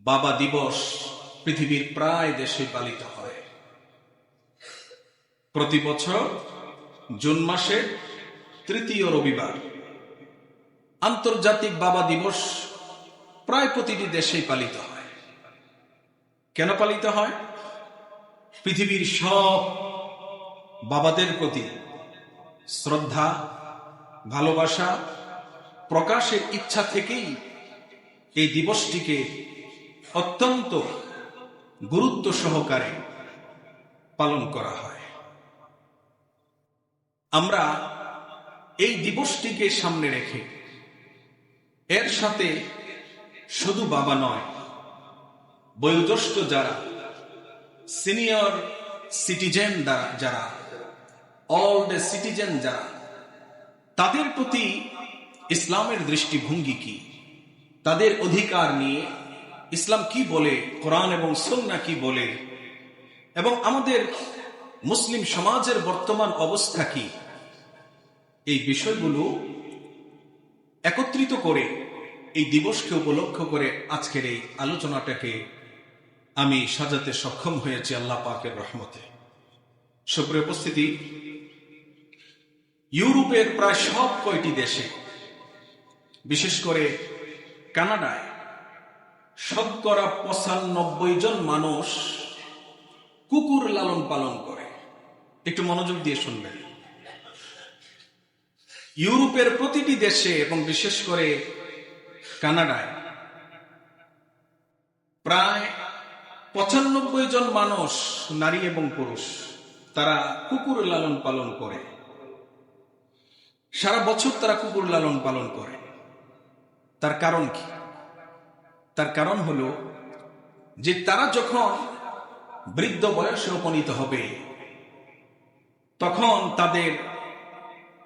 বাবা দিবস পৃথিবীর প্রায় দেশে পালিত হয়। প্রতি বছর জুন মাসের তৃতীয় রবিবার আন্তর্জাতিক বাবা দিবস প্রায় প্রতিটি দেশেই পালিত হয়। কেন পালিত হয়? পৃথিবীর সব বাবাদের প্রতি শ্রদ্ধা, ভালোবাসা প্রকাশের ইচ্ছা থেকেই এই দিবসটিকে অত্যন্ত গুরুত্ব সহকারে পালন করা হয়। আমরা এই দিবসটিকে সামনে রেখে এর সাথে শুধু বাবা নয়, বয়োজ্যেষ্ঠ যারা, সিনিয়র সিটিজেন যারা, ওল্ড সিটিজেন যারা, তাদের প্রতি ইসলামের দৃষ্টিভঙ্গি কি, তাদের অধিকার নিয়ে ইসলাম কি বলে, কোরআন এবং সুন্নাহ কি বলে, এবং আমাদের মুসলিম সমাজের বর্তমান অবস্থা কি, এই বিষয়গুলো একত্রিত করে এই দিবসকে উপলক্ষ করে আজকের এই আলোচনাটাকে আমি সাজাতে সক্ষম হয়েছি আল্লাহ পাকের রহমতে। সুপ্রিয় উপস্থিতি, ইউরোপের প্রায় সব কয়টি দেশে, বিশেষ করে কানাডায় শতকরা ৯৫ জন মানুষ কুকুর লালন পালন করে। একটু মনোযোগ দিয়ে শুনবেন। ইউরোপের প্রতিটি দেশে এবং বিশেষ করে কানাডায় প্রায় ৯৫ জন মানুষ, নারী এবং পুরুষ, তারা কুকুর লালন পালন করে। সারা বছর তারা কুকুর লালন পালন করে। তার কারণ কি? তার কারণ হলো যে তারা যখন বৃদ্ধ বয়সে উপনীত হবে, তখন তাদের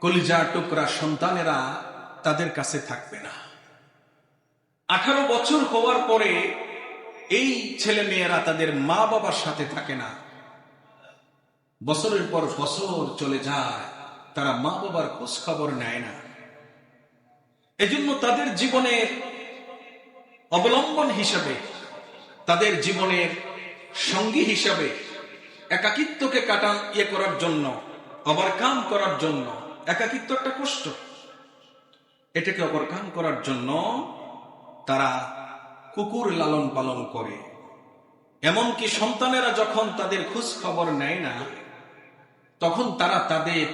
কলিজা টুকরা সন্তানেরা তাদের কাছে থাকবে না। 18 বছর হওয়ার পরে এই ছেলে মেয়েরা তাদের মা বাবার সাথে থাকে না। বছরের পর বছর চলে যায়, তারা মা বাবার খোঁজ খবর নেয় না। এজন্য তাদের জীবনের অবলম্বন হিসাবে, তাদের জীবনের সঙ্গী হিসাবে একাকিত্বকে করার জন্য, ওভারকাম করার জন্য, একাকিত্ব একটা কষ্ট, এটাকে ওভারকাম করার জন্য তারা কুকুর লালন পালন করে। এমনকি সন্তানেরা যখন তাদের খোঁজ খবর নেয় না, তখন তারা তাদের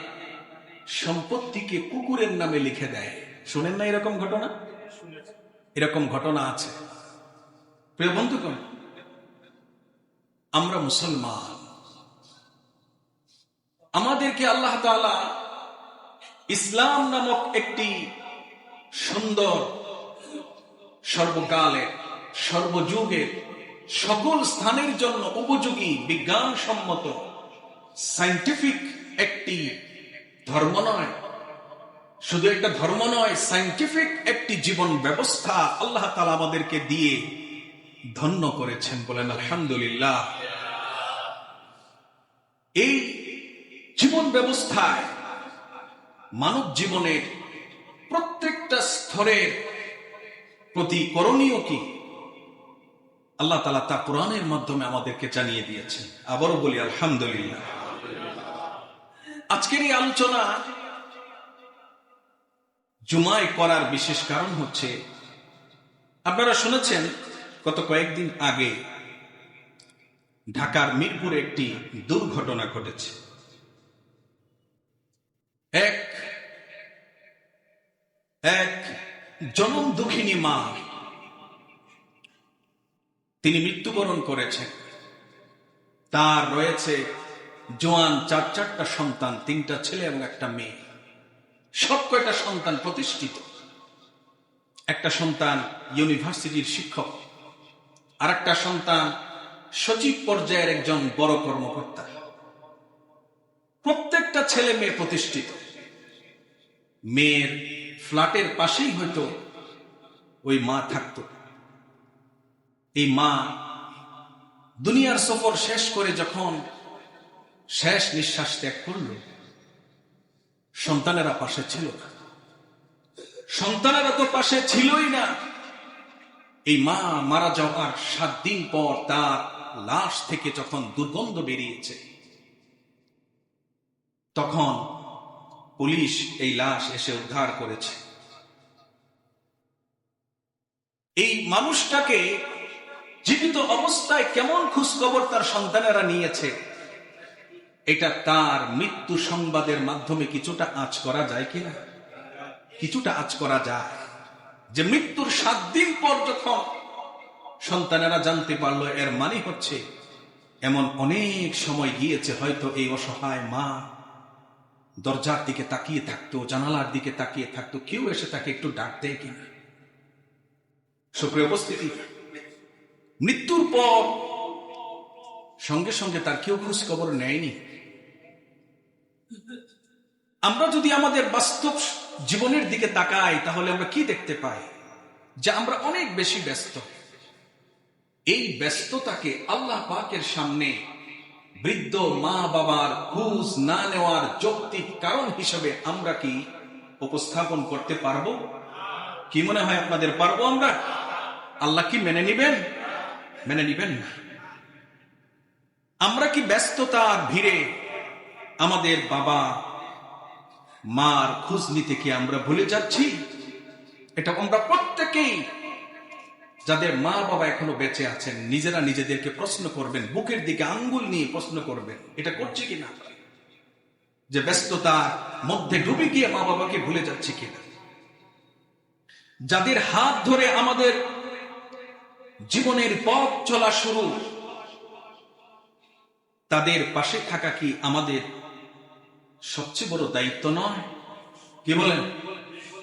সম্পত্তিকে কুকুরের নামে লিখে দেয়। শুনেন না এরকম ঘটনা? এরকম ঘটনা আছে। প্রিয় বন্ধুগণ, আমরা মুসলমান, আমাদেরকে আল্লাহ তাআলা ইসলাম নামক একটি সুন্দর, সর্বকালের, সর্বযুগের, সকল স্থানের জন্য উপযোগী, বিজ্ঞানসম্মত, সায়েন্টিফিক একটি ধর্ম নয়, শুধু একটা ধর্ম নয়, সায়েন্টিফিক একটি জীবন ব্যবস্থা আল্লাহ তাআলা আমাদেরকে দিয়ে ধন্য করেছেন। বলেন আলহামদুলিল্লাহ। এই জীবন ব্যবস্থায় মানব জীবনের প্রত্যেকটা স্তরের প্রতি করণীয় কি, আল্লাহ তাআলা তা কোরআনের মাধ্যমে আমাদেরকে জানিয়ে দিয়েছেন। আবারও বলি আলহামদুলিল্লাহ। আজকের এই আলোচনা জুমায় করার বিশেষ কারণ হচ্ছে, আপনারা শুনেছেন গত কয়েকদিন আগে ঢাকার মিরপুরে একটি দুর্ঘটনা ঘটেছে। এক জনম দুঃখিনী মা, তিনি মৃত্যুবরণ করেছেন। তার রয়েছে জোয়ান চারটা সন্তান, 3টা ছেলে এবং একটা মেয়ে। সব কয়টা সন্তান প্রতিষ্ঠিত। একটা সন্তান ইউনিভার্সিটির শিক্ষক, আর একটা সন্তান সচিব পর্যায়ের একজন বড় কর্মকর্তা। প্রত্যেকটা ছেলে মেয়ে প্রতিষ্ঠিত। মেয়ের ফ্ল্যাটের পাশেই হয়তো ওই মা থাকত। এই মা দুনিয়ার সফর শেষ করে যখন শেষ নিঃশ্বাস ত্যাগ করল, সন্তানেরা পাশে ছিল না। সন্তানেরা তো পাশে ছিলই না, এই মা মারা যাওয়ার 7 দিন পর তার লাশ থেকে যখন দুর্গন্ধ বেরিয়েছে, তখন পুলিশ এই লাশ এসে উদ্ধার করেছে। এই মানুষটাকে জীবিত অবস্থায় কেমন খোঁজখবর তার সন্তানেরা নিয়েছে, এটা তার মৃত্যু সংবাদের মাধ্যমে কিছুটা আঁচ করা যায় কিনা? কিছুটা আঁচ করা যায় যে মৃত্যুর 7 দিন পর যখন সন্তানেরা জানতে পারলো, এর মানে হচ্ছে এমন অনেক সময় গিয়েছে হয়তো এই অসহায় মা দরজার দিকে তাকিয়ে থাকতো, জানালার দিকে তাকিয়ে থাকতো, কেউ এসে তাকে একটু ডাক দেয় কিনা। সুপ্রিয় উপস্থিতি, মৃত্যুর পর সঙ্গে সঙ্গে তার কেউ খোঁজ খবর নেয়নি। আমরা যদি আমাদের বাস্তব জীবনের দিকে তাকাই, তাহলে আমরা কি দেখতে পাই? যে আমরা অনেক বেশি ব্যস্ত। এই ব্যস্ততাকে আল্লাহ পাকের সামনে বৃদ্ধ মা বাবার খোঁজ না নেওয়ার যৌক্তিক কারণ হিসেবে আমরা কি উপস্থাপন করতে পারবো? কি মনে হয় আপনাদের, পারবো আমরা? আল্লাহ কি মেনে নিবেন? মেনে নিবেন না। আমরা কি ব্যস্ততার ভিড়ে আমাদের বাবা মার খোঁজ নিতে কি আমরা ভুলে যাচ্ছি? এটা আমরা প্রত্যেকেই, যাদের মা বাবা এখনো বেঁচে আছেন, নিজেরা নিজেদেরকে প্রশ্ন করবেন, বুকের দিকে আঙ্গুল নিয়ে প্রশ্ন করবেন, এটা করছি কিনা? যে ব্যস্ততার মধ্যে ডুবে গিয়ে মা বাবাকে ভুলে যাচ্ছে কিনা? যাদের হাত ধরে আমাদের জীবনের পথ চলা শুরু, তাদের পাশে থাকা কি আমাদের সবচেয়ে বড় দায়িত্ব নয়? কি বলেন?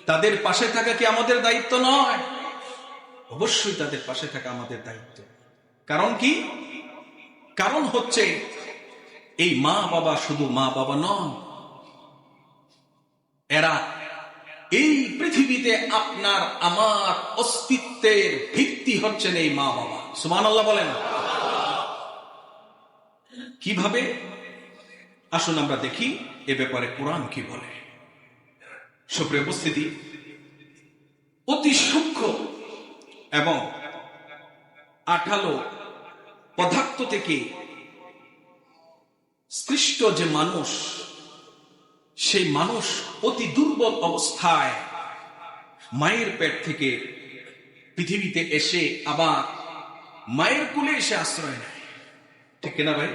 তাদের পাশে থাকা কি আমাদের দায়িত্ব নয়? অবশ্যই তাদের পাশে থাকা আমাদের দায়িত্ব। কারণ কি? কারণ হচ্ছে এই মা বাবা শুধু মা বাবা নন, এরা এই পৃথিবীতে আপনার আমার অস্তিত্বের ভিত্তি হচ্ছেন এই মা বাবা। সুবহানাল্লাহ বলেন। কিভাবে? আসুন আমরা দেখি এ ব্যাপারে কোরআন কি বলে। সুপ্রিয় উপস্থিতি, অতি সূক্ষ্ম এবং আঠালো পদার্থ থেকে সৃষ্ট যে মানুষ, সেই মানুষ অতি দুর্বল অবস্থায় মায়ের পেট থেকে পৃথিবীতে এসে আবার মায়ের কোলে এসে আশ্রয় নেয়। ঠিক না ভাই?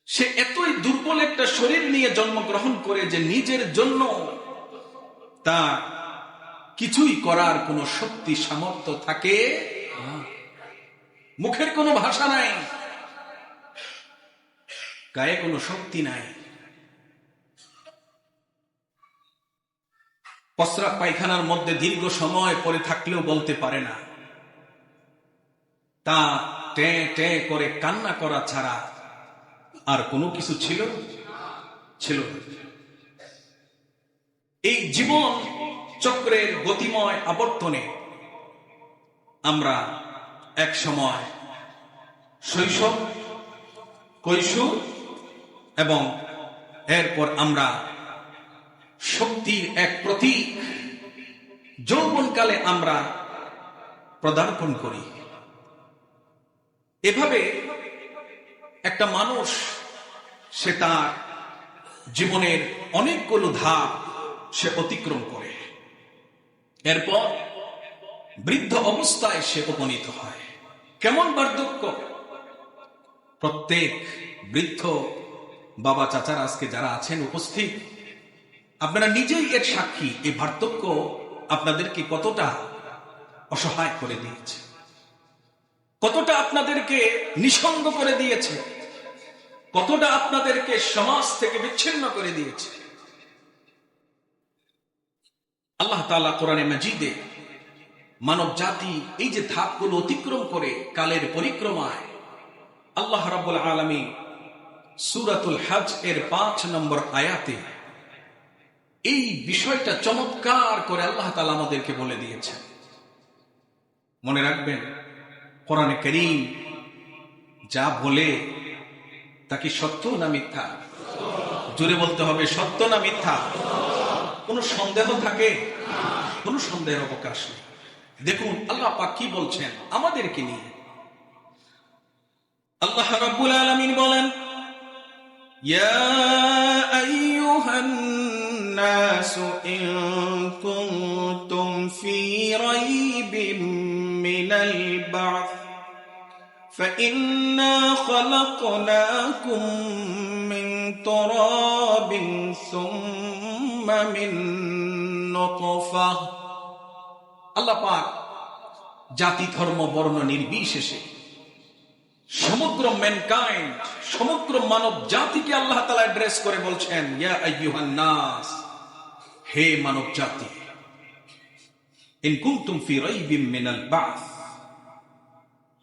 সে এতই দুর্বল একটা শরীর নিয়ে জন্মগ্রহণ করে যে নিজের জন্য তার কিছুই করার কোনো শক্তি সামর্থ্য থাকে না। মুখের কোনো ভাষা নাই, গায়ে কোনো শক্তি নাই, প্রস্রাব পায়খানার মধ্যে দীর্ঘ সময় পরে থাকলেও বলতে পারে না। তা টে টে করে কান্না করা ছাড়া আর কোনো কিছু ছিল? এই জীবন চক্রের গতিময় আবর্তনে আমরা এক সময় শৈশব, কৈশোর এবং এরপর আমরা শক্তির এক প্রতীক যৌবনকালে আমরা পদার্পণ করি। এভাবে একটা মানুষ সে তার জীবনের অনেকগুলো ধাপ সে অতিক্রম করে, এরপর বৃদ্ধ অবস্থায় সে উপনীত হয়। কেমন বার্ধক্য! প্রত্যেক বৃদ্ধ বাবা চাচারা আজকে যারা আছেন উপস্থিত, আপনারা নিজেই এর সাক্ষী। এই বার্ধক্য আপনাদেরকে কতটা অসহায় করে দিয়েছে, কতটা আপনাদেরকে নিঃসঙ্গ করে দিয়েছে, কতটা আপনাদেরকে সমাজ থেকে বিচ্ছিন্ন করে দিয়েছে। আল্লাহ তাআলা কোরআনে মাজিদে মানব জাতি এই যে ধাপগুলো অতিক্রম করে কালের পরিক্রমায়, আল্লাহ রাব্বুল আলামিন সূরাতুল হজ এর 5 নম্বর আয়াতে এই বিষয়টা চমৎকার করে আল্লাহ তাআলা আমাদেরকে বলে দিয়েছেন। মনে রাখবেন, কোরআনে কারীম যা বলে তা কি সত্য না মিথ্যা? জোরে বলতে হবে, সত্য না মিথ্যা? কোনো সন্দেহ থাকে? কোনো সন্দেহের অবকাশ নেই। দেখুন আল্লাহ পাক কি বলছেন আমাদেরকে নিয়ে। আল্লাহ রাব্বুল আলামিন বলেন, ইয়া আইয়ুহান নাসু ইন কুনতুম ফি রাইবিম মিনাল বা'থ فإنا خلقناكم من تراب ثم من نطفة। আল্লাহ পাক জাতি ধর্ম বর্ণ নির্বিশেষে সমগ্র ম্যানকাইন্ড, সমগ্র মানব জাতিকে আল্লাহ তাআলা অ্যাড্রেস করে বলছেন, ইয়া আইয়ুহান নাস, হে মানব জাতি, ইন কুনতুম ফি রাইবিম মিনাল বা'থ,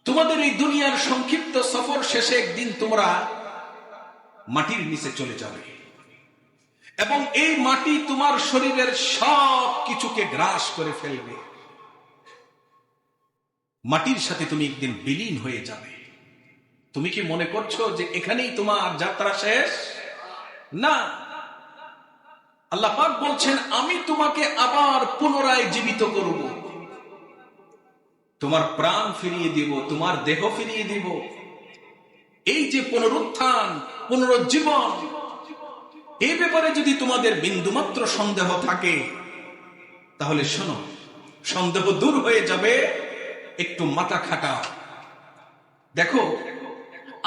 তোমাদের এই দুনিয়ার সংক্ষিপ্ত সফর শেষে একদিন তোমরা মাটির নিচে চলে যাবে এবং এই মাটি তোমার শরীরের সব কিছুকে গ্রাস করে ফেলবে। মাটির সাথে তুমি একদিন বিলীন হয়ে যাবে। তুমি কি মনে করছো যে এখানেই তোমার যাত্রা শেষ? না, আল্লাহ পাক বলছেন আমি তোমাকে আবার পুনরায় জীবিত করব, তোমার প্রাণ ফিরিয়ে দিব, তোমার দেহ ফিরিয়ে দিব। এই যে পুনরুত্থান, পুনরুজ্জীবন, এই ব্যাপারে যদি তোমাদের বিন্দুমাত্র সন্দেহ থাকে তাহলে শোনো, সন্দেহ দূর হয়ে যাবে, একটু মাথা খাটাও। দেখো,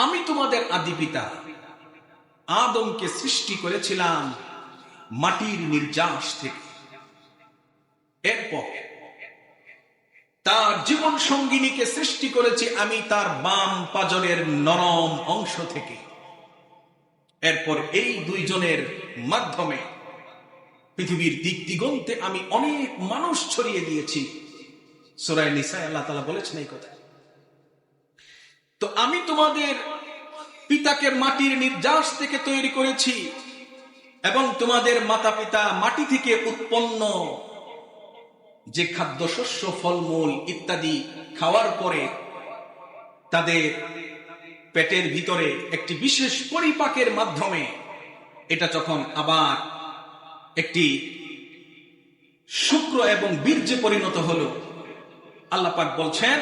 আমি তোমাদের আদি পিতা আদমকে সৃষ্টি করেছিলাম মাটির নির্যাস থেকে। এরপর তার জীবন সঙ্গিনীকে সৃষ্টি করেছি আমি তার বাম পাজরের নরম অংশ থেকে। এরপর এই দুইজনের মাধ্যমে পৃথিবীর দিক দিগন্তে আমি অনেক মানুষ ছড়িয়ে দিয়েছি। সূরা নিসায় আল্লাহ তাআলা বলেছেন এই কথা। তো আমি তোমাদের পিতাকে মাটির নির্যাস থেকে তৈরি করেছি এবং তোমাদের মাতা পিতা মাটি থেকে উৎপন্ন যে খাদ্যশস্য, ফলমূল ইত্যাদি খাওয়ার পরে তাদের পেটের ভিতরে একটি বিশেষ পরিপাকের মাধ্যমে এটা যখন আবার একটি শুক্র এবং বীর্যে পরিণত হলো, আল্লাহ পাক বলছেন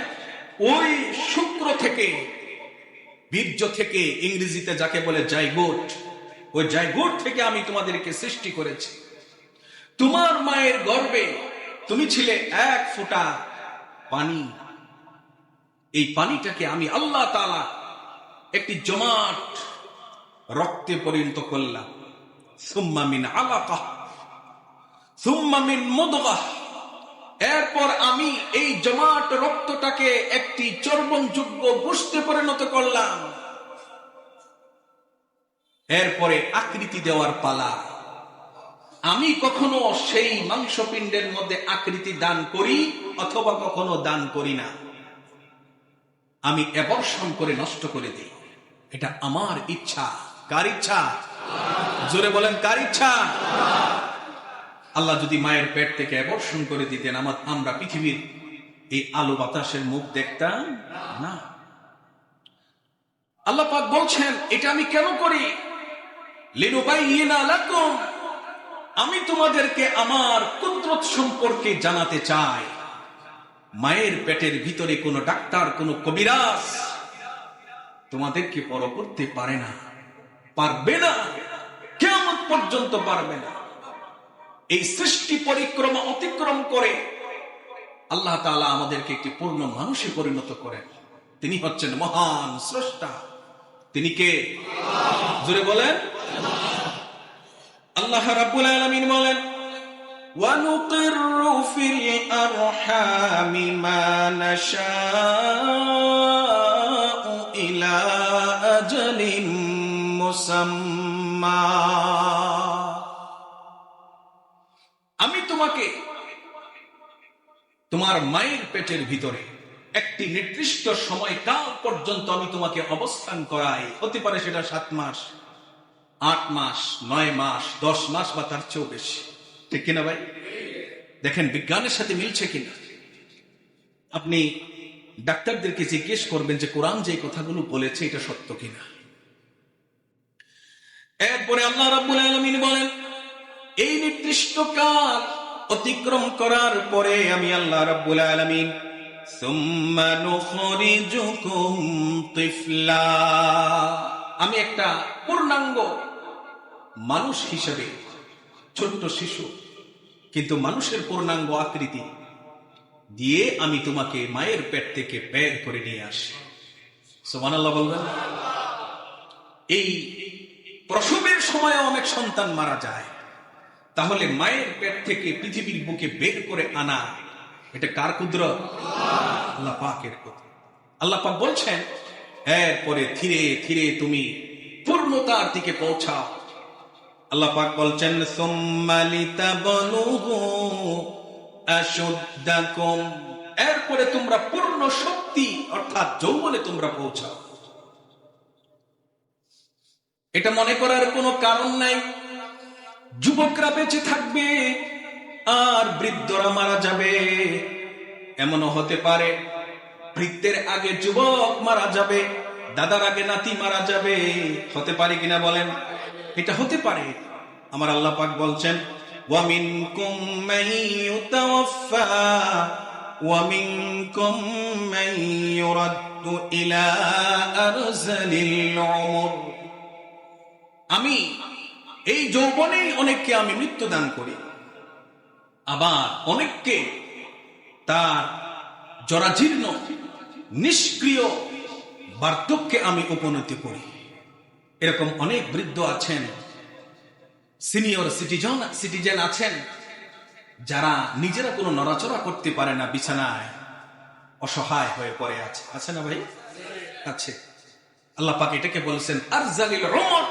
ওই শুক্র থেকে, বীর্য থেকে, ইংরেজিতে যাকে বলে জাইগোট, ওই জাইগোট থেকে আমি তোমাদেরকে সৃষ্টি করেছি। তোমার মায়ের গর্ভে তুমি ছিলে এক ফোঁটা পানি। এই পানিটাকে আমি আল্লাহ তাআলা একটি জমাট রক্তে পরিণত করলাম। সুম্মা মিন আলাকাহ সুম্মা মিন মুদগাহ, এরপর আমি এই জমাট রক্তটাকে একটি চর্বণযোগ্য গোশতে পরিণত করলাম। এরপরে আকৃতি দেওয়ার পালা। আমি কখনো সেই মাংসপিণ্ডের মধ্যে আকৃতি দান করি অথবা কখনো দান করি না। আমি অ্যাবর্শন করে নষ্ট করে দিই। এটা আমার ইচ্ছা। কার ইচ্ছা? জোরে বলেন, কার ইচ্ছা? আল্লাহ যদি মায়ের পেট থেকে অ্যাবর্শন করে দিতেন, আমরা পৃথিবীর এই আলো বাতাসের মুখ দেখতাম না। আল্লাহ পাক বলছেন এটা আমি কেন করি? লিনুবাইয়িনা লাকুম, আমি তোমাদেরকে আমার কুদরত সম্পর্কে জানাতে চাই। মায়ের পেটের ভিতরে কোনো ডাক্তার, কোনো কবিরাজ তোমাদেরকে বড় করতে পারে না, পারবে না, কিয়ামত পর্যন্ত পারবে না। এই সৃষ্টি পরিক্রমা অতিক্রম করে আল্লাহ তাআলা আমাদেরকে একটি পূর্ণ মানুষে পরিণত করেন। তিনি হচ্ছেন মহান স্রষ্টা। তিনি কে? জোরে বলেন। আল্লাহ রাব্বুল আলামিন বলেন, وَنُقِرُّ فِي الْأَرْحَامِ مَا نَشَاءُ إِلَى أَجَلٍ مُّسَمًّى। আমি তোমাকে তোমার মায়ের পেটের ভিতরে একটি নির্দিষ্ট সময়কাল পর্যন্ত আমি তোমাকে অবস্থান করাই। হতে পারে সেটা 7 মাস, 8 মাস, 9 মাস, 10 মাস বা তার চেয়েও বেশি। ঠিক কিনা ভাই? দেখেন বিজ্ঞানের সাথে মিলছে কিনা। আপনি ডাক্তারদেরকে জিজ্ঞেস করবেন যে কোরআন যে কথাগুলো বলেছে এটা সত্য কিনা। এরপরে আল্লাহ রাব্বুল আলামিন বলেন এই নির্দিষ্ট কাল অতিক্রম করার পরে আমি আল্লাহ রাব্বুল আলামিন সুম্মা নুখরিজুকুম তিফলা, আমি একটা পূর্ণাঙ্গ মানুষ হিসেবে, ছোট্ট শিশু কিন্তু মানুষের পূর্ণাঙ্গ আকৃতি দিয়ে আমি তোমাকে মায়ের পেট থেকে বের করে নিয়ে আসি। সুবহানাল্লাহ বলবেন। এই প্রসবের সময় অনেক সন্তান মারা যায়, তাহলে মায়ের পেট থেকে পৃথিবীর বুকে বের করে আনা, এটা কার কুদরত? আল্লাহ পাকের কুদরত। আল্লাহ পাক বলছেন এরপরে ধীরে ধীরে তুমি পূর্ণতার দিকে পৌঁছাও। আল্লাহ পাক বলছেন সুম্মা লিতাবলুগু আশুদ্দাকুম, এরপরে তোমরা পূর্ণ শক্তি অর্থাৎ যৌবনে তোমরা পৌঁছাও। এটা মনে করার কোনো কারণ নাই যুবকরা বেঁচে থাকবে আর বৃদ্ধরা মারা যাবে। এমনও হতে পারে বৃদ্ধের আগে যুবক মারা যাবে, দাদার আগে নাতি মারা যাবে। হতে পারে কিনা বলেন? এটা হতে পারে। আমার আল্লাহ পাক বলছেন ওয়া মিনকুম মান ইউতাওয়াফা ওয়া মিনকুম মান ইউরাদ্দু ইলা আরযালিল উমর, আমি এই যৌবনেই অনেককে আমি মৃত্যু দান করি, আবার অনেককে তার জরাজীর্ণ নিষ্ক্রিয় বার্ধক্যে আমি উপনীত করি। এরকম অনেক বৃদ্ধ আছেন, সিনিয়র সিটিজেন আছেন, যারা নিজেরা কোনো নড়াচড়া করতে পারে না, বিছানায় অসহায় হয়ে পড়ে আছে। আছে না ভাই? আছে। আল্লাহ পাক এটাকে বলেছেন আরযালিল উমর,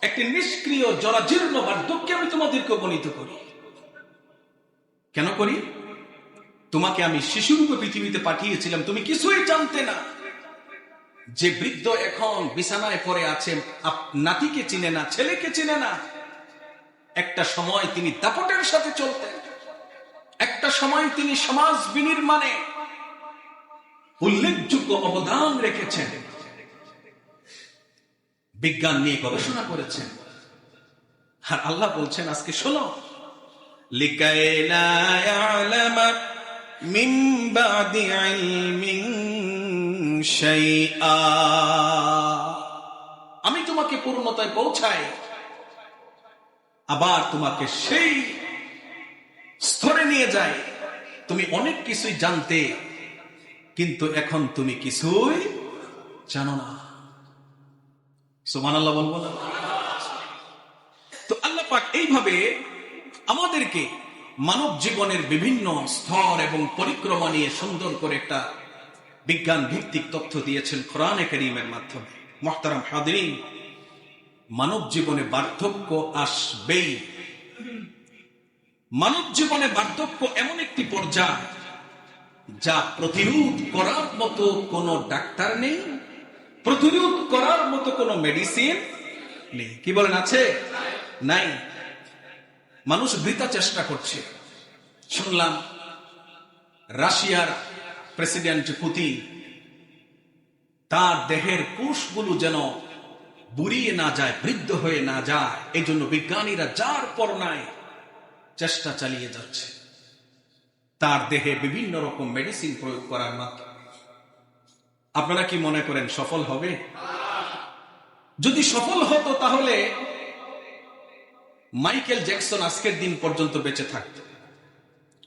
একটি নিষ্ক্রিয় জরাজীর্ণ বার্ধক্যে আমি তোমাদেরকে উপনীত করি। কেন করি? তোমাকে আমি শিশুরূপে পৃথিবীতে পাঠিয়েছিলাম, তুমি কিছুই জানতে না। যে বৃদ্ধ এখন বিছানায় পড়ে আছে, নাতিকে চিনে না, ছেলেকে চিনে না, একটা সময় তিনি দাপটের সাথে চলতেন, একটা সময় তিনি সমাজ বিনির্মাণে উল্লেখযোগ্য অবদান রেখেছেন, বিজ্ঞান নিয়ে গবেষণা করেছেন। আর আল্লাহ বলছেন আজকে শোনো, লিকাই লা ইয়ালামা মিন বাদি ইলমিন শাইআ, আমি তোমাকে পূর্ণতায় পৌঁছাই, আবার তোমাকে সেই স্তরে নিয়ে যাই তুমি অনেক কিছুই জানতে, কিন্তু এখন তুমি কিছুই জানো না। সুবহানাল্লাহ বলবো না? তো আল্লাহ পাক এইভাবে আমাদেরকে মানব জীবনের বিভিন্ন স্তর এবং পরিক্রমা নিয়ে সুন্দর করে একটা বিজ্ঞান ভিত্তিক তথ্য দিয়েছেন কোরআনে কারীমের মাধ্যমে। মুহতারাম হাদিরিন, মানব জীবনে বার্ধক্য আসবেই। মানব জীবনে বার্ধক্য এমন একটি পর্যায় যা প্রতিরোধ করার মতো কোনো ডাক্তার নেই, প্রতিরোধ করার মতো কোনো মেডিসিন নেই। কি বলেন, আছে? নাই। মানুষ বৃথা চেষ্টা করছে। শুনলাম রাশিয়ার প্রেসিডেন্ট পুতিন তার দেহের কোষগুলো যেন বুড়িয়ে না যায়, বৃদ্ধ হয়ে না যায়, এই জন্য বিজ্ঞানীরা যার পর নাই চেষ্টা চালিয়ে যাচ্ছে তার দেহে বিভিন্ন রকম মেডিসিন প্রয়োগ করার মাধ্যমে। আপনারা কি মনে করেন সফল হবে? যদি সফল হতো তাহলে মাইকেল জ্যাকসন আজকের দিন পর্যন্ত বেঁচে থাকত,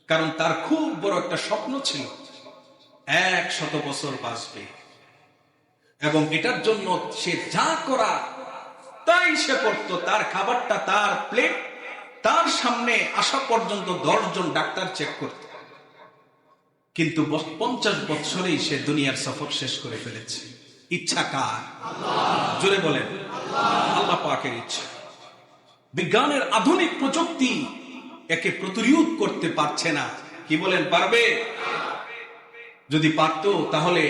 কারণ তার খুব বড় একটা স্বপ্ন ছিল 100 বছর বাঁচবে, এবং এটার জন্য সে যা করা তাই সে করত। তার খাবারটা, তার প্লেট তার সামনে আসা পর্যন্ত 10 জন ডাক্তার চেক করত, কিন্তু 50 বছরেই সে দুনিয়ার সফর শেষ করে ফেলেছে। ইচ্ছা কার? জোরে বলেন, আল্লাহ পাকের ইচ্ছা। বিজ্ঞানের আধুনিক প্রযুক্তি একে প্রতিরোধ করতে পারছে না। কি বলেন, পারবে? যদি পারত তাহলে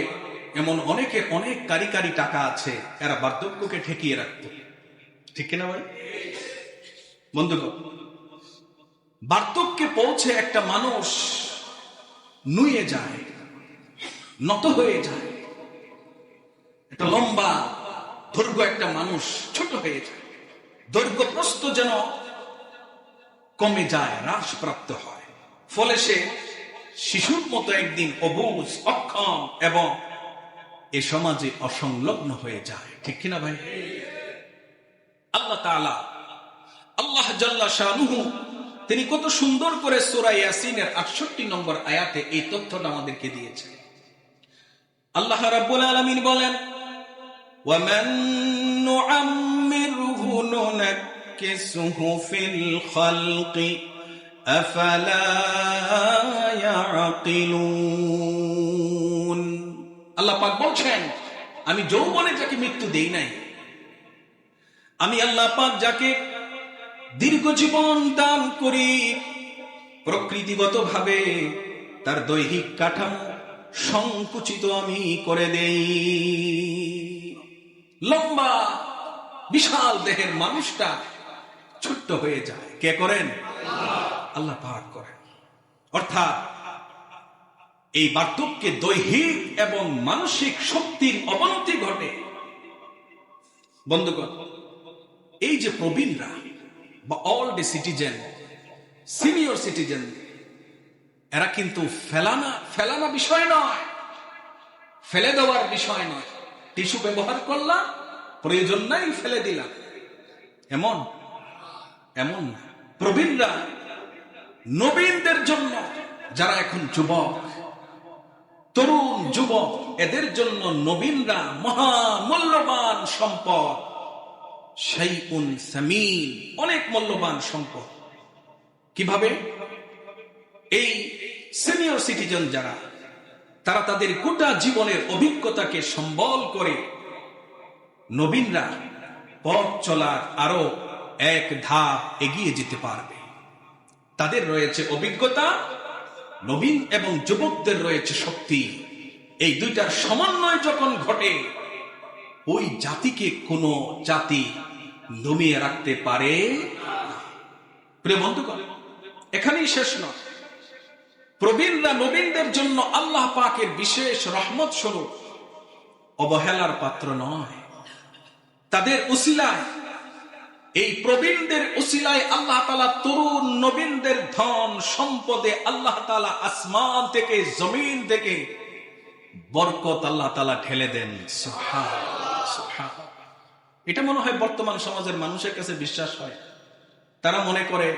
এমন অনেকে অনেক কারি টাকা আছে, এরা বার্ধক্যকে ঠেকিয়ে রাখত। ঠিক কিনা ভাই? বন্ধুগণ, বার্ধক্যে পৌঁছে একটা মানুষ নুয়ে যায়, নত হয়ে যায়। একটা লম্বা দৈর্ঘ্য একটা মানুষ ছোট হয়ে যায়, দৈর্ঘ্য প্রস্থ যেন কমে যায়, হ্রাসপ্রাপ্ত হয়। ফলে সে শিশুর মতো একদিন অবুঝ, অক্ষম এবং এ সমাজে অসংলগ্ন হয়ে যায়। ঠিক কিনা ভাই? আল্লাহ তাআলা, আল্লাহ জাল্লা শানুহু, তিনি কত সুন্দর করে সূরা ইয়াসিনের 68 নম্বর আয়াতে এই তথ্যটা আমাদেরকে দিয়েছেন। আল্লাহ রাব্বুল আলামিন বলেন, ওয়ামান নুআম্মিরহু নুনাক্কিসহু ফিল খালকি আফালা ইয়াকিলুন। আল্লাহ পাক বলছেন, আমি যৌবনে যাকে মৃত্যু দেই নাই, আমি আল্লাহ পাক যাকে দীর্ঘ জীবন দান করি, প্রকৃতিগত ভাবে তার দৈহিক কাঠামো সংকুচিত আমি করে দেই। লম্বা বিশাল দেহের মানুষটা ছোট্ট হয়ে যায়। কে করেন? আল্লাহ পাক করেন। অর্থাৎ এই বার্ধক্যে দৈহিক এবং মানসিক শক্তির অবনতি ঘটে। বন্ধুগণ, এই যে প্রবীণরা বা ওল্ড সিটিজেন, সিনিয়র সিটিজেন, এরা কিন্তু ফেলানা বিষয় নয়, ফেলে দেওয়ার বিষয় নয়। টিস্যু ব্যবহার করলাম, প্রয়োজন নাই ফেলে দিলাম, এমন না। প্রবীণরা নবীনদের জন্য, যারা এখন যুবক, তরুণ যুবক, এদের জন্য নবীনরা মহামূল্যবান সম্পদ, শাইউন সামিন, অনেক মূল্যবান সম্পদ। কিভাবে? এই সিনিয়র সিটিজেন যারা, তারা তাদের গোটা জীবনের অভিজ্ঞতাকে সম্বল করে নবীনরা পথ চলার আরো এক ধাপ এগিয়ে যেতে পারবে। তাদের রয়েছে অভিজ্ঞতা, নবীন এবং যুবকদের রয়েছে শক্তি। এই দুইটার সমন্বয় যখন ঘটে, ওই জাতিকে কোন জাতি দমিয়ে রাখতে পারে না। প্রিয় বন্ধুগণ, এখানেই শেষ নয়। প্রবীণরা নবীনদের জন্য আল্লাহ পাকের বিশেষ রহমত স্বরূপ, অবহেলার পাত্র নয়। তাদের উসিলায়, এই প্রবীণদের উসিলায় আল্লাহ তাআলা তরুণ নবীনদের ধন সম্পদে আল্লাহ তাআলা আসমান থেকে, জমিন থেকে বরকত আল্লাহ তাআলা ঢেলে দেন। সুবহানাল্লাহ, সুবহানাল্লাহ। এটা মনে হয় বর্তমান সমাজের মানুষের কাছে বিশ্বাস হয়। তারা মনে করে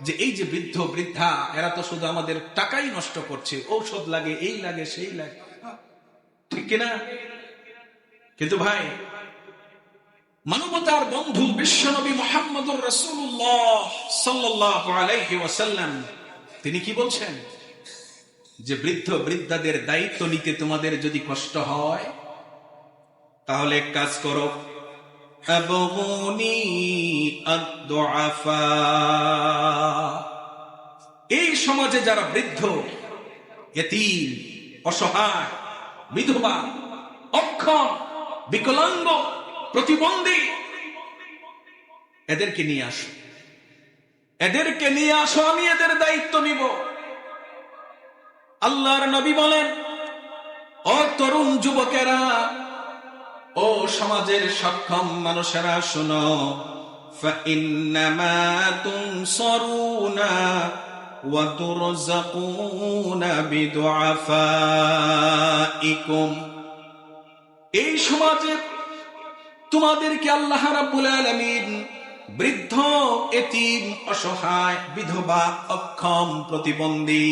যে এই যে বৃদ্ধ বৃদ্ধা, এরা তো শুধু আমাদের টাকাই নষ্ট করছে, ঔষধ লাগে, এই লাগে, সেই লাগে। ঠিক কিনা? কিন্তু ভাই, মানবতার বন্ধু বিশ্বনবী মুহাম্মদুর রাসূলুল্লাহ সাল্লাল্লাহু আলাইহি ওয়াসাল্লাম, তিনি কি বলছেন? যে বৃদ্ধ বৃদ্ধাদের দায়িত্ব নিতে তোমাদের যদি কষ্ট হয়, তাহলে এক কাজ করো, আবগুনি আদ-দুআফা। এই সমাজে যারা বৃদ্ধ, ইতিম, অসহায়, বিধবা, অক্ষম, বিকলাঙ্গ, প্রতিবন্ধী, এদেরকে নিয়ে আসো, এদেরকে নিয়ে আসো, আমি এদের দায়িত্ব নিব। আল্লাহর নবী বলেন, ও তরুণ যুবকেরা, ও সমাজের সক্ষম মানুষেরা, শোনো, ফাইন্নামা তুনসারুনা ওয়া তুরযাকুনা বিদুআফাইকুম। এই সমাজে তোমাদেরকে আল্লাহ রাব্বুল আলামিন বৃদ্ধ, এতিম, অসহায়, বিধবা, অক্ষম, প্রতিবন্ধী,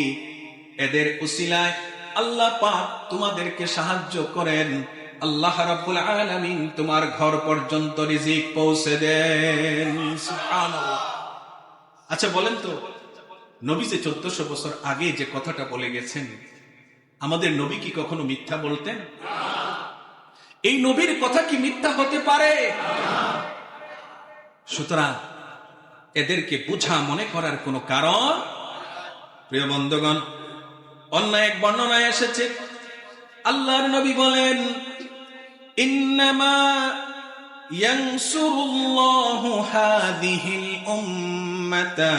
এদের উসিলায় আল্লাহ পাক তোমাদেরকে সাহায্য করেন। আল্লাহ রাব্বুল আলামিন তোমার ঘর পর্যন্ত রিজিক পৌঁছে দেন। সুবহানাল্লাহ। আচ্ছা বলেন তো, নবী যে 1400 বছর আগে যে কথাটা বলে গেছেন, আমাদের নবী কি কখনো মিথ্যা বলতেন? এই নবীর কথা কি মিথ্যা হতে পারে? সুতরাং এদেরকে বুঝা মনে করার কোনো কারণ। প্রিয় বন্ধুগণ, অন্য এক বর্ণনায় এসেছে, আল্লাহর নবী বলেন, ইন্নামা ইয়ানসুরুল্লাহু হাযিহিল উম্মাতা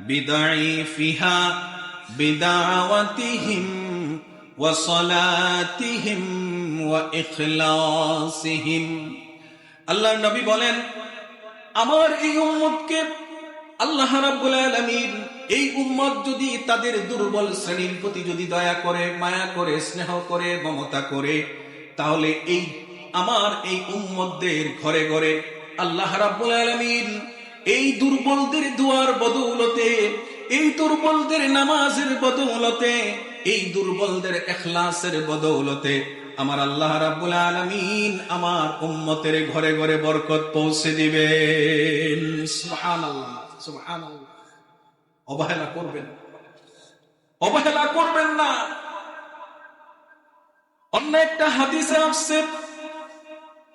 বিদাইফিহা বিদাওয়াতিহিম ওয়া সালাতিহিম ওয়া ইখলাসিহিম। আল্লাহর নবী বলেন, আমার এই উম্মতকে আল্লাহ রাব্বুল আলামিন এই উম্মত যদি তাদের দুর্বল শ্রেণীর প্রতি যদি দয়া করে, মায়া করে, স্নেহ করে, মমতা করে, তাহলে এই আমার এই উম্মতদের ঘরে ঘরে আল্লাহ রাব্বুল আলামিন এই দুর্বলদের দুয়ার বদৌলতে, এই দুর্বলদের নামাজের বদৌলতে, এই দুর্বলদের ইখলাসের বদৌলতে আমার আল্লাহ রাব্বুল আলামিন আমার উম্মতের ঘরে ঘরে বরকত পৌঁছে দিবেন। সুবহানাল্লাহ, সুবহানাল্লাহ। অবহেলা করবেন, অবহেলা করবেন না। অন্য একটা হাদিসে আসছে,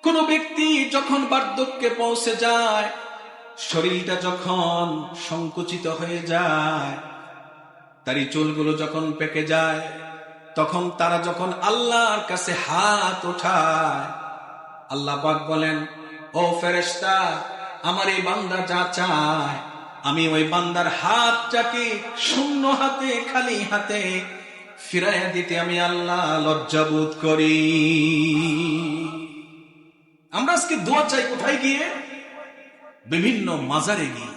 কোন ব্যক্তি যখন বার্ধক্যে পৌঁছে যায়, শরীরটা যখন সংকুচিত হয়ে যায়, তারই চুলগুলো যখন পেকে যায়, তখন তারা যখন আল্লাহর কাছে হাত ওঠায়, আল্লাহ পাক বলেন, ও ফেরেশতা, আমার এই বান্দা যা চায় আমি ওই বান্দার হাতটাকে শূন্য হাতে, খালি হাতে ফিরাইয়া দিতে আমি আল্লাহ লজ্জাবোধ করি। আমরা আজকে দোয়া চাই কোথায় গিয়ে? বিভিন্ন মাজারে গিয়ে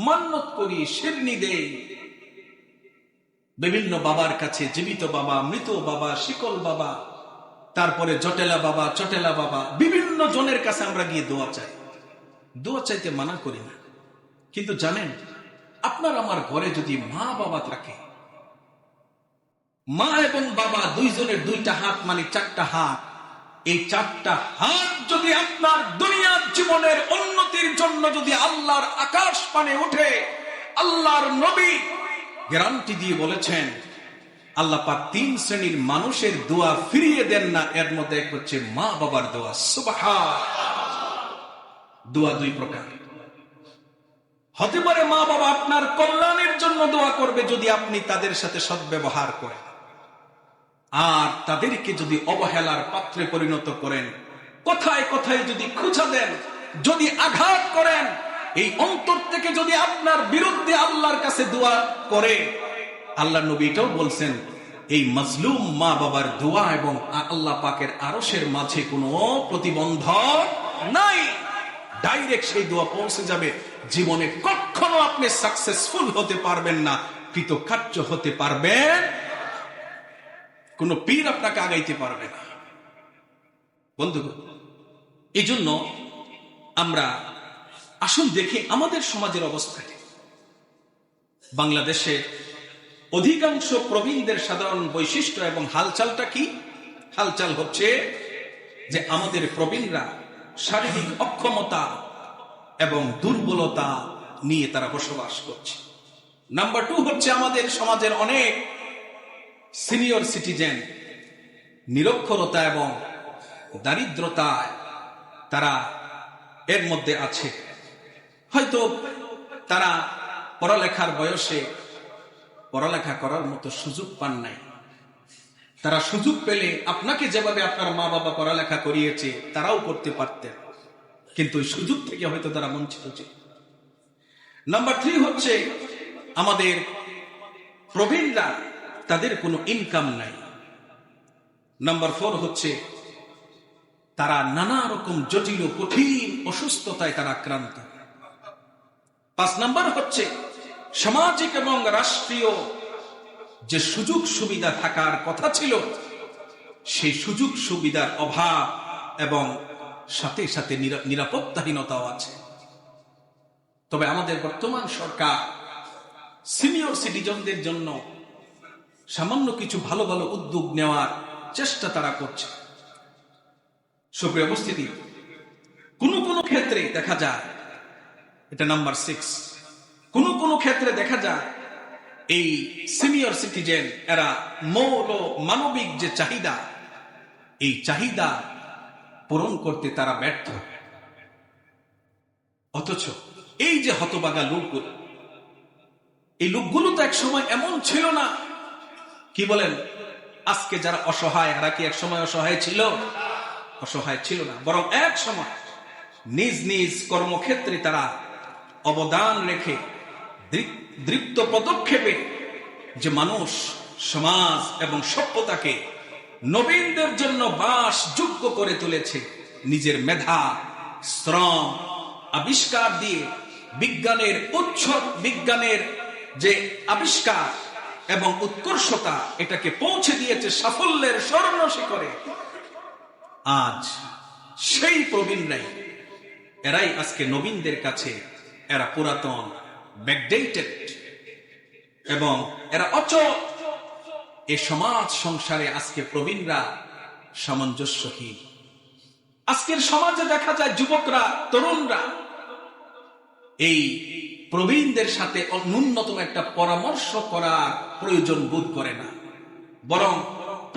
মান্নত করি, শিরনি দেই, বিভিন্ন বাবার কাছে, জীবিত বাবা, মৃত বাবা, শিকল বাবা, তারপরে জটেলা বাবা, চটেলা বাবা, বিভিন্ন জনের কাছে আমরা গিয়ে দোয়া চাই। দোয়া চাইতে মানা করি না, কিন্তু জানেন, আপনার আমার ঘরে যদি মা বাবা থাকে, মা এবং বাবা দুইজনের দুইটা হাত মানে চারটা হাত, এই চারটা হাত যদি আপনার দুনিয়ার জীবনের উন্নতির জন্য যদি আল্লাহর আকাশ পানে ওঠে, আল্লাহর নবী গ্যারান্টি দিয়ে বলেছেন, আল্লাহ পাক তিন শ্রেণীর মানুষের দোয়া ফিরিয়ে দেন না, এর মধ্যে এক হচ্ছে মা বাবার দোয়া। সুবহানাল্লাহ। দোয়া দুই প্রকার হতে পারে। মা বাবা আপনার কল্যাণের জন্য দোয়া করবে যদি আপনি তাদের সাথে সদ্ব্যবহার করেন, আর তাদেরকে যদি অবহেলার পাত্রে পরিণত করেন, কথায় কথায় যদি খোঁচা দেন, যদি আঘাত করেন, এই অন্তর থেকে যদি আপনার বিরুদ্ধে আল্লাহর কাছে দোয়া করে, আল্লাহ নবী এটাও বলছেন, এই মাজলুম মা বাবার দোয়া এবং আল্লাহ পাকের আরশের মাঝে কোনো প্রতিবন্ধক নাই, ডাইরেক্ট সেই দোয়া পৌঁছে যাবে। জীবনে কখনো আপনি সাকসেসফুল হতে পারবেন না, কৃতকার্য হতে পারবেন, কোন পীর আপনাকে আগাইতে পারবে না। বন্ধুগণ, এই জন্য আমরা আসুন দেখি আমাদের সমাজের অবস্থা কি। বাংলাদেশে অধিকাংশ প্রবীণদের সাধারণ বৈশিষ্ট্য এবং হালচালটা কি? হালচাল হচ্ছে যে আমাদের প্রবীণরা শারীরিক অক্ষমতা এবং দুর্বলতা নিয়ে তারা বসবাস করছে। নাম্বার 2 হচ্ছে আমাদের সমাজের অনেক সিনিয়র সিটিজেন নিরক্ষরতা এবং দারিদ্রতায় তারা এর মধ্যে আছে। হয়তো তারা পড়ালেখার বয়সে পড়ালেখা করার মতো সুযোগ পান নাই। তারা সুযোগ পেলে আপনাকে যেভাবে আপনার মা বাবা পড়ালেখা করিয়েছে তারাও করতে পারতেন, কিন্তু ওই সুযোগ থেকে হয়তো তারা বঞ্চিত ছিল। নাম্বার 3 হচ্ছে আমাদের প্রবীণরা, তাদের কোনো ইনকাম নাই। নাম্বার 4 হচ্ছে তারা নানা রকম জটিল ও কঠিন অসুস্থতায় তারা আক্রান্ত। 5 নাম্বার হচ্ছে সামাজিক এবং রাষ্ট্রীয় যে সুযোগ সুবিধা থাকার কথা ছিল, সেই সুযোগ সুবিধার অভাব এবং সাথে সাথে নিরাপত্তাহীনতাও আছে। তবে আমাদের বর্তমান সরকার সিনিয়র সিটিজেনদের জন্য সামান্য কিছু ভালো ভালো উদ্যোগ নেওয়ার চেষ্টা তারা করছে। সুপ্রিয় উপস্থিতি, কোন কোন ক্ষেত্রে দেখা যায়, এটা নাম্বার 6, কোন কোন ক্ষেত্রে দেখা যায় এই সিনিয়র সিটিজেন এরা মৌল মানবিক যে চাহিদা, এই চাহিদা পূরণ করতে তারা ব্যর্থ। অথচ এই যে হতবাগা লোকগুলো, এই লোকগুলো তো এক সময় এমন ছিল না। কি বলেন? আজকে যারা অসহায়, এরা কি এক সময় অসহায় ছিল? অসহায় ছিল না, বরং এক সময় নিজ নিজ কর্মক্ষেত্রে তারা অবদান রেখে দৃপ্ত পদক্ষেপে যে মানুষ, সমাজ এবং সভ্যতাকে নবীনদের জন্য বাসযোগ্য করে তুলেছে, নিজের মেধা, শ্রম, আবিষ্কার দিয়ে বিজ্ঞানের উচ্চ, বিজ্ঞানের যে আবিষ্কার এবং উৎকর্ষতা এটাকে পৌঁছে দিয়েছে সাফল্যের স্বর্ণ শিখরে, আজ সেই প্রবীণরাই, এরাই আজকে নবীনদের কাছে এরা পুরাতন, ব্যাকডেটেড এবং এরা অচল। এ সমাজ সংসারে আজকে প্রবীণরা সামঞ্জস্যহীন। আজকের সমাজে দেখা যায় যুবকরা, তরুণরা এই প্রবীণদের সাথে ন্যূনতম একটা পরামর্শ করার প্রয়োজন বোধ করে না, বরং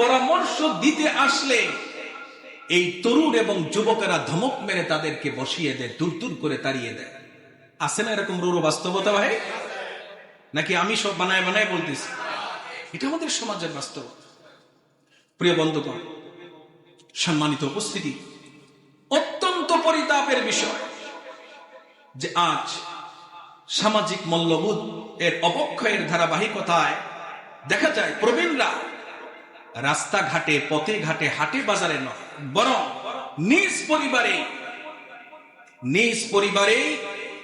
পরামর্শ দিতে আসলে এই তরুণ এবং যুবকেরা ধমক মেরে তাদেরকে বসিয়ে দেয়, দূর দূর করে তাড়িয়ে দেয়। আছে না এরকম রূঢ় বাস্তবতা ভাই? নাকি আমি সব বানায় বানায় বলতেছি? এটা আমাদের সমাজের বাস্তবতা। প্রিয় বন্ধুগণ, সম্মানিত উপস্থিতি, অত্যন্ত পরিতাপের বিষয় যে আজ সামাজিক মূল্যবোধ এর অবক্ষয়ের ধারাবাহিকতায় দেখা যায় প্রবীণরা রাস্তাঘাটে, পথে ঘাটে, হাটে বাজারে নয়, বরং নিজ পরিবারে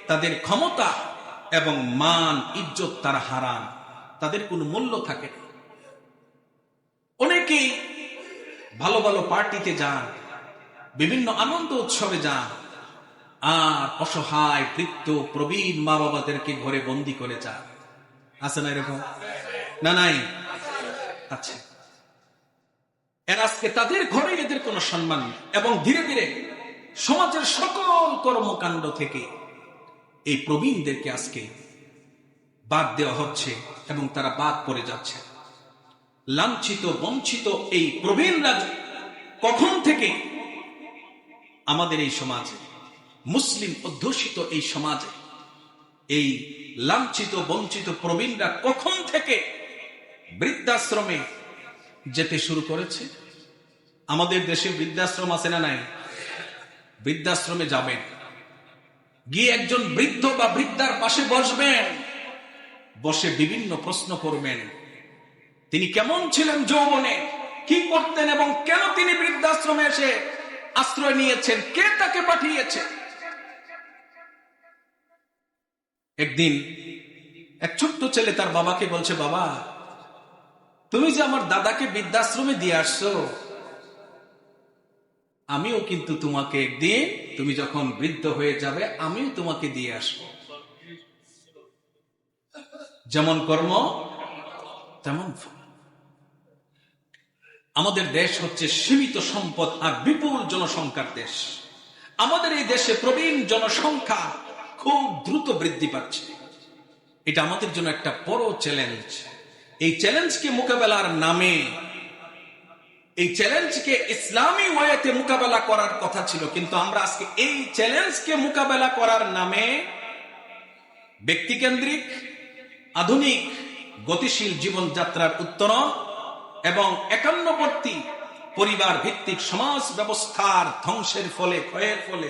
তাদের ক্ষমতা এবং মান ইজ্জত তারা হারান, তাদের কোনো মূল্য থাকে না। অনেকেই ভালো ভালো পার্টিতে যান, বিভিন্ন আনন্দ উৎসবে যান, আর অসহায় বৃদ্ধ প্রবীণ মা বাবাদেরকে ঘরে বন্দী করে যান। আছে না এরকম? না নাই? আচ্ছা, এর আজকে তাদের ঘরে এদের কোনো সম্মান নেই, এবং ধীরে ধীরে সমাজের সকল কর্মকাণ্ড থেকে এই প্রবীণদেরকে আজকে বাদ দেওয়া হচ্ছে এবং তারা বাদ পড়ে যাচ্ছে। লাঞ্ছিত বঞ্চিত এই প্রবীণরা কখন থেকে আমাদের এই সমাজে, মুসলিম অধ্যুষিত এই সমাজে, এই লাঞ্ছিত বঞ্চিত প্রবীণরা কখন থেকে বৃদ্ধাশ্রমে যেতে শুরু করেছে? আমাদের দেশে বৃদ্ধাশ্রম আছে না নাই? বৃদ্ধাশ্রমে যাবেন, গিয়ে একজন বৃদ্ধ বা বৃদ্ধার পাশে বসবেন, বসে বিভিন্ন প্রশ্ন করবেন। তিনি কেমন ছিলেন যৌবনে, কি করতেন এবং কেন তিনি বৃদ্ধাশ্রমে এসে আশ্রয় নিয়েছেন, কে তাকে পাঠিয়েছে। একদিন এক ছোট্ট ছেলে তার বাবাকে বলছে, বাবা, তুমি যে আমার দাদাকে বৃদ্ধাশ্রমে দিয়ে আসছো, আমিও কিন্তু তোমাকে একদিন, তুমি যখন বৃদ্ধ হয়ে যাবে, আমিও তোমাকে দিয়ে আসবো। যেমন কর্ম তেমন ফল। আমাদের দেশ হচ্ছে সীমিত সম্পদ আর বিপুল জনসংখ্যার দেশ। আমাদের এই দেশে প্রবীণ জনসংখ্যা খুব দ্রুত বৃদ্ধি পাচ্ছে। এটা আমাদের জন্য একটা বড় চ্যালেঞ্জ। এই চ্যালেঞ্জকে মোকাবেলার নামে, এই চ্যালেঞ্জকে ইসলামী ওয়েতে মোকাবেলা করার কথা ছিল, কিন্তু আমরা আজকে এই চ্যালেঞ্জকে মোকাবেলা করার নামে ব্যক্তিকেন্দ্রিক, আধুনিক, গতিশীল জীবনযাত্রার উত্তরণ এবং একান্নবর্তী পরিবার ভিত্তিক সমাজ ব্যবস্থার ধ্বংসের ফলে, ক্ষয়ের ফলে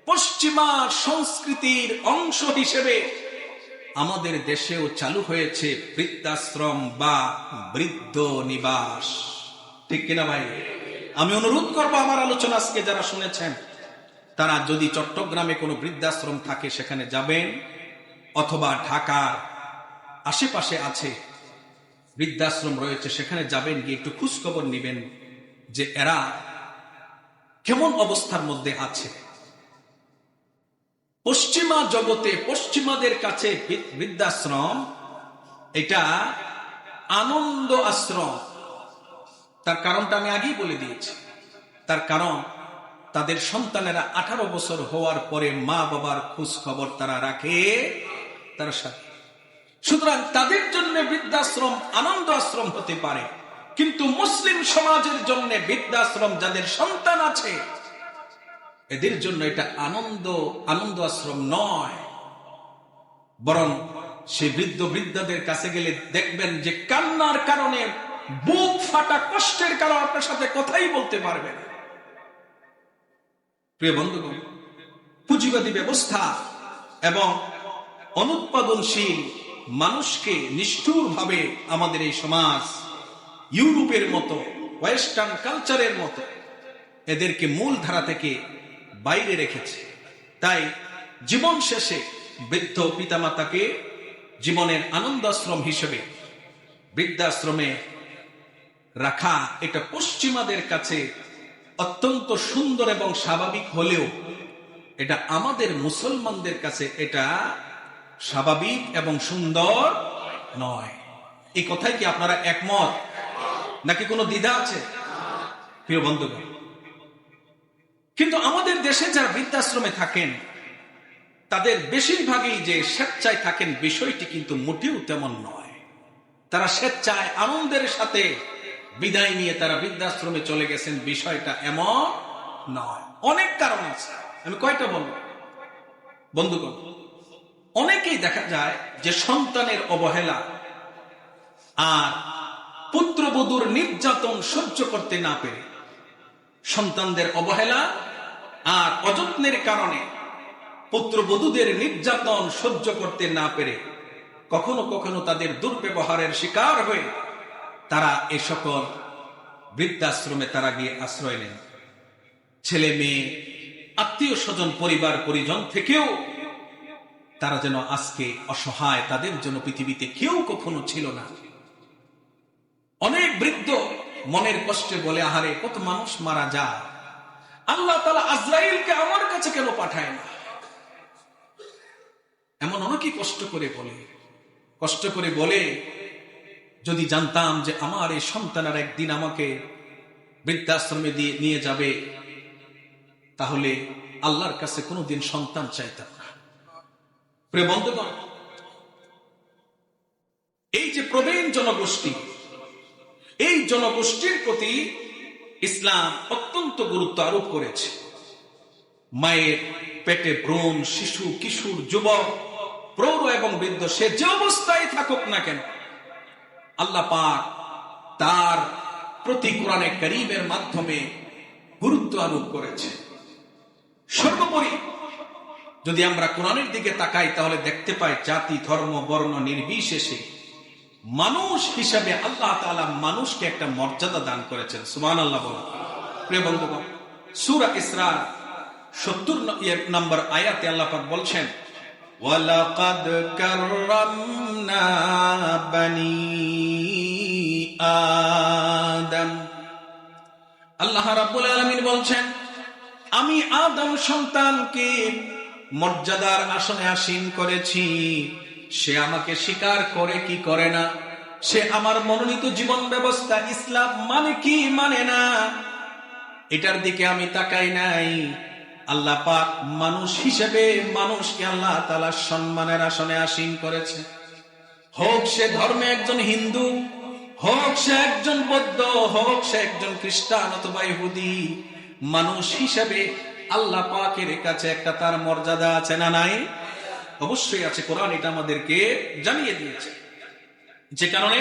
পশ্চিমা সংস্কৃতির অংশ হিসেবে আমাদের দেশেও চালু হয়েছে বৃদ্ধাশ্রম বা বৃদ্ধ নিবাস। ঠিক কিনা ভাই? আমি অনুরোধ করবো আমার আলোচনা আজকে যারা শুনেছেন, তারা যদি চট্টগ্রামে কোনো বৃদ্ধাশ্রম থাকে সেখানে যাবেন, অথবা ঢাকার আশেপাশে আছে বৃদ্ধাশ্রম রয়েছে, সেখানে যাবেন, গিয়ে একটু খোঁজ খবর নিবেন যে এরা কেমন অবস্থার মধ্যে আছে। পশ্চিমা জগতে, পশ্চিমাদের কাছে বৃদ্ধাশ্রম এটা আনন্দ আশ্রম। তার কারণটা আমি আগেই বলে দিয়েছি। তার কারণ তাদের সন্তানেরা 18 বছর হওয়ার পরে মা বাবার খোঁজ খবর তারা রাখে তার সাথে। সুতরাং তাদের জন্য বৃদ্ধাশ্রম আনন্দ আশ্রম হতে পারে, কিন্তু মুসলিম সমাজের জন্য বৃদ্ধাশ্রম, যাদের সন্তান আছে এদের জন্য এটা আনন্দ আশ্রম নয়। বরং সেই বৃদ্ধ বৃদ্ধাদের কাছে গেলে দেখবেন যে কান্নার কারণে, বুক ফাটা কষ্টের কারণে আপনার সাথে কথাই বলতে পারবে না। প্রিয় বন্ধুগণ, পুঁজিবাদী ব্যবস্থা এবং অনুৎপাদনশীল মানুষকে নিষ্ঠুরভাবে আমাদের এই সমাজ ইউরোপের মতো, ওয়েস্টার্ন কালচারের মতো এদেরকে মূল ধারা থেকে বাইরে রেখেছে। তাই জীবন শেষে বৃদ্ধ পিতামাতাকে জীবনের আনন্দাশ্রম হিসেবে বৃদ্ধাশ্রমে রাখা, এটা পশ্চিমাদের কাছে অত্যন্ত সুন্দর এবং স্বাভাবিক হলেও এটা আমাদের মুসলমানদের কাছে এটা স্বাভাবিক এবং সুন্দর নয়। এই কথায় কি আপনারা একমত, নাকি কোনো দ্বিধা আছে? প্রিয় বন্ধুগণ, কিন্তু আমাদের দেশে যারা বৃদ্ধাশ্রমে থাকেন তাদের বেশিরভাগই যে স্বেচ্ছায় থাকেন, বিষয়টি কিন্তু মোটেও তেমন নয়। তারা স্বেচ্ছায় আনন্দের সাথে বিদায় নিয়ে তারা বৃদ্ধাশ্রমে চলে গেছেন, বিষয়টা এমন নয়। অনেক কারণ আছে, আমি কয়টা বলবো। বন্ধুগণ, অনেকেই দেখা যায় যে সন্তানের অবহেলা আর পুত্রবধূর নির্যাতন সহ্য করতে না পেরে, সন্তানদের অবহেলা আর অযত্নের কারণে পুত্রবধূদের নির্যাতন সহ্য করতে না পেরে কখনো কখনো তাদের দুর্ব্যবহারের শিকার হয়ে তারা এ সকল বৃদ্ধাশ্রমে তারা গিয়ে আশ্রয় নেন। ছেলে মেয়ে, আত্মীয় স্বজন, পরিবার পরিজন থেকেও তারা যেন আজকে অসহায়, তাদের জন্য পৃথিবীতে কেউ কখনো ছিল না। অনেক বৃদ্ধ মনের কষ্টে বলে, আহারে কত মানুষ মারা যায়, আল্লাহ তাআলা আজরাইলকে আমার কাছে কেন পাঠায় না? এমন অনেকেই কষ্ট করে বলে, যদি জানতাম যে আমার এই সন্তানের একদিন আমাকে বৃদ্ধাশ্রমে দিয়ে নিয়ে যাবে, তাহলে আল্লাহর কাছে কোনোদিন সন্তান চাইতাম না। প্রিয় বন্ধুগণ, এই যে প্রবীণ জনগোষ্ঠী, এই জনগোষ্ঠীর প্রতি ইসলাম অত্যন্ত গুরুত্ব আরোপ করেছে। মায়ের পেটে ভ্রূণ, শিশু, কিশোর, যুবক, প্রৌঢ় এবং বৃদ্ধ, সে যে অবস্থায় থাকুক না কেন, আল্লাহ পাক তার প্রতি কোরআনে কারীমের মাধ্যমে গুরুত্ব আরোপ করেছে। সর্বোপরি যদি আমরা কোরআনের দিকে তাকাই তাহলে দেখতে পাই জাতি, ধর্ম, বর্ণ নির্বিশেষে মানুষ হিসাবে আল্লাহ তাআলা মানুষকে একটা মর্যাদা দান করেছেন। সুবহানাল্লাহ বলুন। প্রিয় বন্ধুগণ, সূরা ইসরা 70 নম্বর আয়াতে আল্লাহ পাক বলছেন, ওয়ালাকাদ কাররামনা বানি আদম। আল্লাহ রাব্বুল আলামিন বলছেন, আমি আদম সন্তানকে মর্যাদার আসনে আসীন করেছি। সে আমাকে স্বীকার করে কি করে না, সে আমার মনোনীত জীবন ব্যবস্থা ইসলাম মানে কি মানে না, এটার দিকে আমি তাকাই নাই। আল্লাহ পাক মানুষ হিসেবে মানুষকে আল্লাহ তাআলা সম্মানের আসনে আসীন করেছে। হোক সে ধর্মে একজন হিন্দু, হোক সে একজন বৌদ্ধ, হোক সে একজন খ্রিস্টান অথবা ইহুদি, মানুষ হিসেবে আল্লাহ পাকের কাছে একটা তার মর্যাদা আছে না নাই? অবশ্যই আছে। কোরআন এটা আমাদেরকে জানিয়ে দিয়েছে, যে কারণে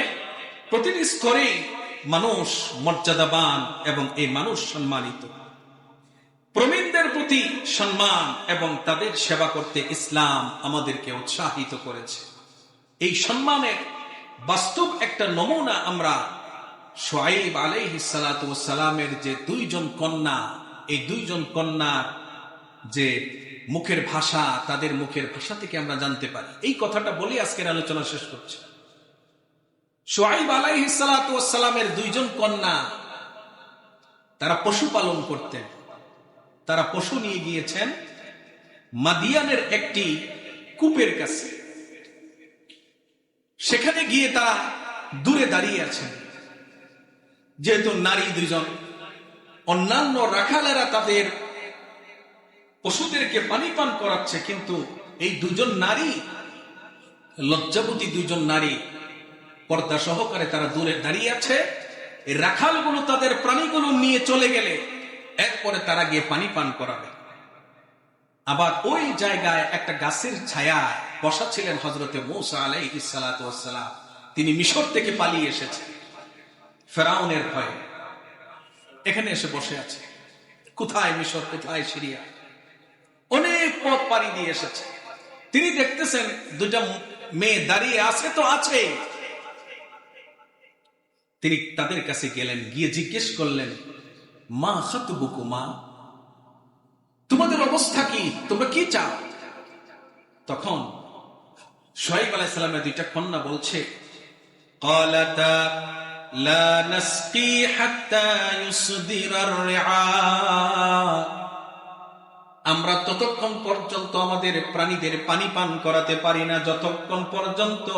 প্রতিটি স্তরে মানুষ মর্যাদাবান এবং এই মানুষ সম্মানিত। প্রবীণদের প্রতি সম্মান এবং তাদের সেবা করতে ইসলাম আমাদেরকে উৎসাহিত করেছে। এই সম্মানের বাস্তব একটা নমুনা আমরা শুআয়ব আলাইহিস সালাতু ওয়াস সালামের যে দুইজন কন্যা, এই দুইজন কন্যার যে মুখের ভাষা, তাদের মুখের ভাষা থেকে আমরা জানতে পারি। এই কথাটা বলে আজকের আলোচনা শেষ করছি। শুআয়ব আলাইহিস সালাতু ওয়াস সালামের দুইজন কন্যা, তারা পশুপালন করতেন। তারা পশু নিয়ে গিয়েছেন মাদিয়ানের একটি কূপের কাছে। সেখানে গিয়ে তারা দূরে দাঁড়িয়ে আছেন। যেহেতু নারী দুইজন, অন্যান্য রাখালেরা তাদের পশুদেরকে পানি পান করাচ্ছে, কিন্তু এই দুজন নারী, লজ্জাবতী দুইজন নারী, পর্দা সহকারে তারা দূরে দাঁড়িয়ে আছে। এই রাখালগুলো তাদের প্রাণীগুলো নিয়ে চলে গেলে এরপরে তারা গিয়ে পানি পান করাবে। আবার ওই জায়গায় একটা গাছের ছায়ায় বসা ছিলেন হযরতে মূসা আলাইহিস সালাতু ওয়াস সালাম। তিনি মিশর থেকে পালিয়ে এসেছেন ফেরাউনের ভয়ে, এখানে এসে বসে আছে। কোথায় মিশর, কোথায় সিরিয়া, অনেক পথ পাড়ি দিয়ে এসেছে। তিনি দেখতেছেন দুটা মেয়ে দাঁড়িয়ে আছে তো আছে। তিনি তাদের কাছে গেলেন, গিয়ে জিজ্ঞেস করলেন, মা খাতুবুকুমা, তোমাদের অবস্থা কি, তোমরা কি চাও? তখন শুআয়ব আলাইহিস সালামের দুইটা কন্যা বলছে, ক্বালাতা লা নাসকি হাত্তা ইউসদিরার রিআ, আমরা ততক্ষণ পর্যন্ত আমাদের প্রাণীদের পানি পান করাতে পারি না যতক্ষণ পর্যন্ত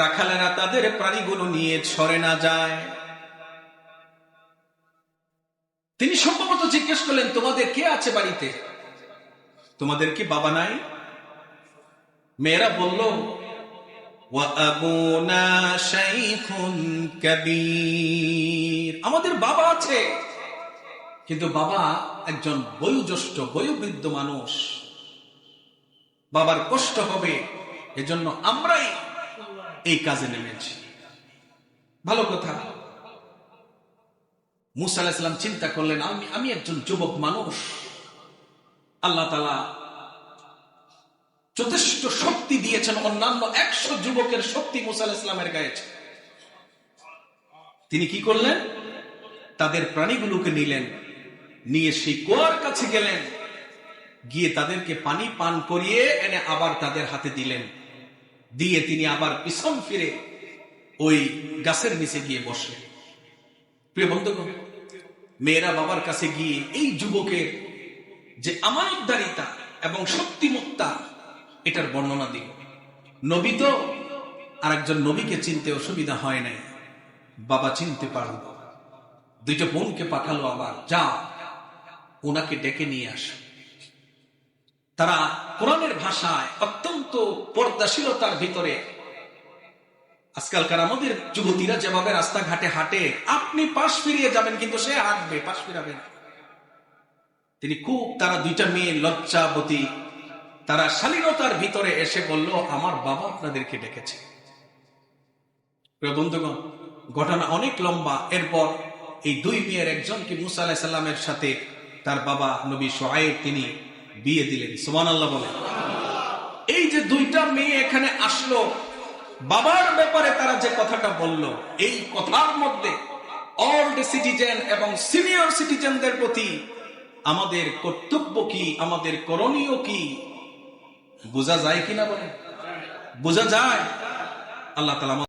রাখালেরা তাদের প্রাণীগুলো নিয়ে সরে না যায়। তিনি সম্ভবত জিজ্ঞেস করলেন, তোমাদের কে আছে বাড়িতে? তোমাদের কি বাবা নাই? মেয়েরা বলল, ওয়া আবুনা শাইখুন কাবীর, আমাদের বাবা আছে, কিন্তু বাবা একজন বয়োজ্যেষ্ঠ বয়োবৃদ্ধ মানুষ, বাবার কষ্ট হবে, এজন্য আমরাই এই কাজে নেমেছি। ভালো কথা। মুসা আলাইহিস সালাম চিন্তা করলেন, আমি একজন যুবক মানুষ, আল্লাহ তাআলা যথেষ্ট শক্তি দিয়েছেন, অন্যান্য 100 যুবকের শক্তি মুসা আলাইহিস সালামের গায়ে। তিনি কি করলেন? তাদের প্রাণীগুলোকে নিলেন, নিয়ে সেই কুয়ার কাছে গেলেন, গিয়ে তাদেরকে পানি পান করিয়ে এনে আবার তাদের হাতে দিলেন। দিয়ে তিনি আবার পিছন ফিরে ওই গাছের নিচে গিয়ে বসলেন। প্রিয় বন্ধুগণ, মেয়েরা বাবার কাছে গিয়ে এই যুবকের যে আমানতদারিতা এবং শক্তিমত্তা এটার বর্ণনা দিল। নবী তো আরেকজন নবীকে চিনতে অসুবিধা হয় নাই, বাবা চিনতে পারল। দুইটা বোনকে পাঠালো, আবার যা ওনাকে ডেকে নিয়ে আস। তারা কোরআনের ভাষায় অত্যন্ত পর্দাশীলতার ভিতরে, আজকালকার আমাদের যুবতীরা যেভাবে রাস্তাঘাটে হাঁটে, আপনি পাশ ফিরিয়ে যাবেন কিন্তু সে হাঁটবে, পাশ ফিরাবে না। তিনি খুব, তারা দুইটা মেয়ে লজ্জাবতী, তারা শালীনতার ভিতরে এসে বলল, আমার বাবা আপনাদেরকে ডেকেছে। প্রিয় বন্ধুগণ, ঘটনা অনেক লম্বা। এরপর এই দুই মেয়ের একজনকে মুসা আলাইহিস সালামের সাথে তার বাবা নবী শুআয়ব তিনি বিয়ে দিলেন। সুবহানাল্লাহ বলে। এই যে দুইটা মেয়ে এখানে আসলো, বাবার ব্যাপারে তারা যে কথাটা বলল, এই কথার মধ্যে ওল্ড সিটিজেন এবং সিনিয়র সিটিজেনদের প্রতি আমাদের কর্তব্য কি, আমাদের করণীয় কি বোঝা যায় কিনা বলেন? বোঝা যায়। আল্লাহ তাআলা